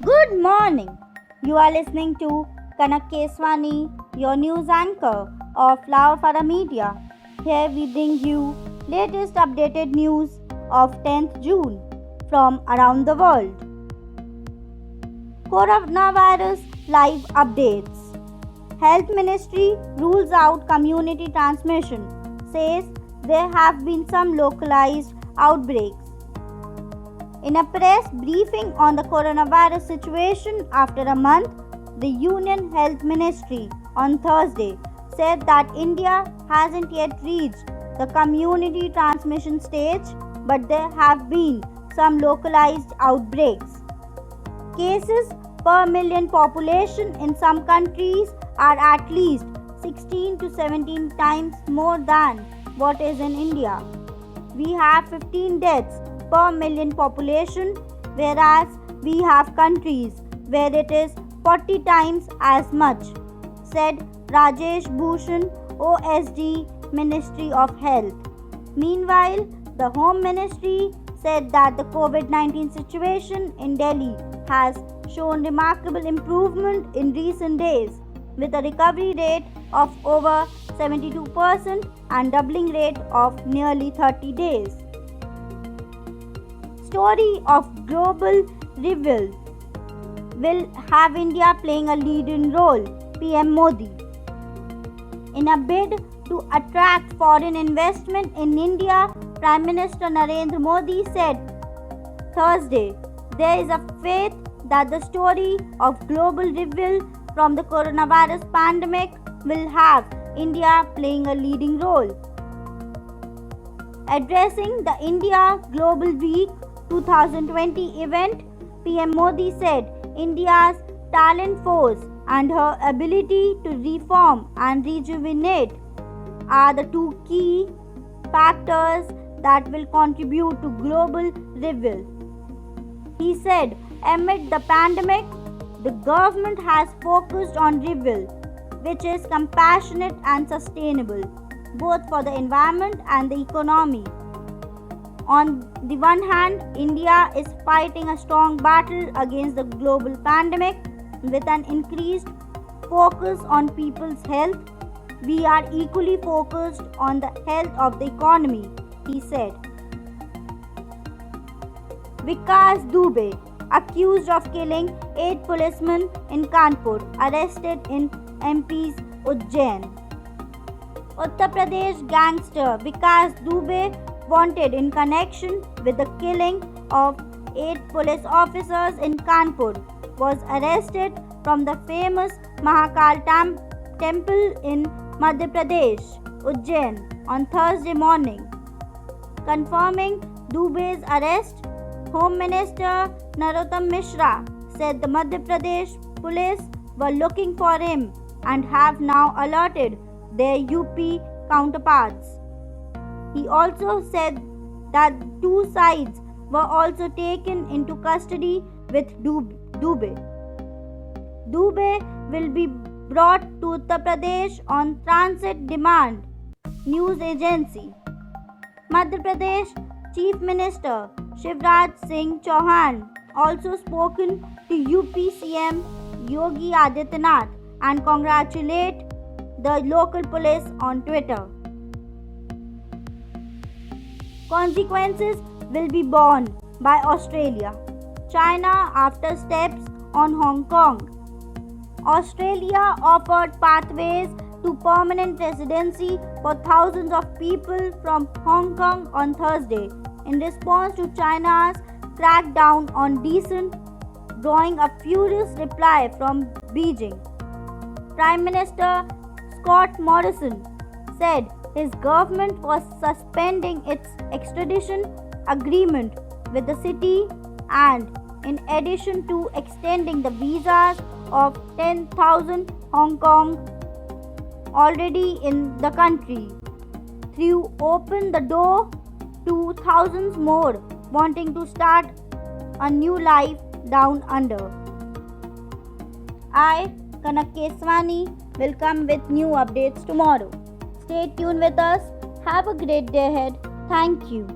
Good morning. You are listening to Kanak Keswani, your news anchor of Flower Media. Here we bring you latest updated news of 10th June from around the world. Coronavirus live updates. Health Ministry rules out community transmission, says there have been some localized outbreaks. In a press briefing on the coronavirus situation after a month, the Union Health Ministry on Thursday said that India hasn't yet reached the community transmission stage, but there have been some localized outbreaks. Cases per million population in some countries are at least 16 to 17 times more than what is in India. We have 15 deaths per million population, whereas we have countries where it is 40 times as much, said Rajesh Bhushan, OSD, Ministry of Health. Meanwhile, the Home Ministry said that the COVID-19 situation in Delhi has shown remarkable improvement in recent days, with a recovery rate of over 72% and doubling rate of nearly 30 days. Story of global revival will have India playing a leading role, PM Modi. In a bid to attract foreign investment in India, Prime Minister Narendra Modi said Thursday, there is a faith that the story of global revival from the coronavirus pandemic will have India playing a leading role. Addressing the India Global Week 2020 event, PM Modi said India's talent force and her ability to reform and rejuvenate are the two key factors that will contribute to global revival. He said, amid the pandemic, the government has focused on revival, which is compassionate and sustainable, both for the environment and the economy. On the one hand, India is fighting a strong battle against the global pandemic with an increased focus on people's health. We are equally focused on the health of the economy, he said. Vikas Dubey, accused of killing 8 policemen in Kanpur, arrested in MP's Ujjain. Uttar Pradesh gangster Vikas Dubey, wanted in connection with the killing of 8 police officers in Kanpur, was arrested from the famous Mahakal temple in Madhya Pradesh, Ujjain, on Thursday morning. Confirming Dubey's arrest, Home Minister Narottam Mishra said the Madhya Pradesh police were looking for him and have now alerted their UP counterparts. He also said that 2 sides were also taken into custody with Dubey. Dubey will be brought to Uttar Pradesh on transit demand, news agency. Madhya Pradesh Chief Minister Shivraj Singh Chauhan also spoken to UP CM Yogi Adityanath and congratulated the local police on Twitter. Consequences will be borne by Australia. China after steps on Hong Kong. Australia offered pathways to permanent residency for thousands of people from Hong Kong on Thursday in response to China's crackdown on dissent, drawing a furious reply from Beijing. Prime Minister Scott Morrison said his government was suspending its extradition agreement with the city and, in addition to extending the visas of 10,000 Hong Kong already in the country, threw open the door to thousands more wanting to start a new life down under. I, Kanak Keswani, will come with new updates tomorrow. Stay tuned with us. Have a great day ahead. Thank you.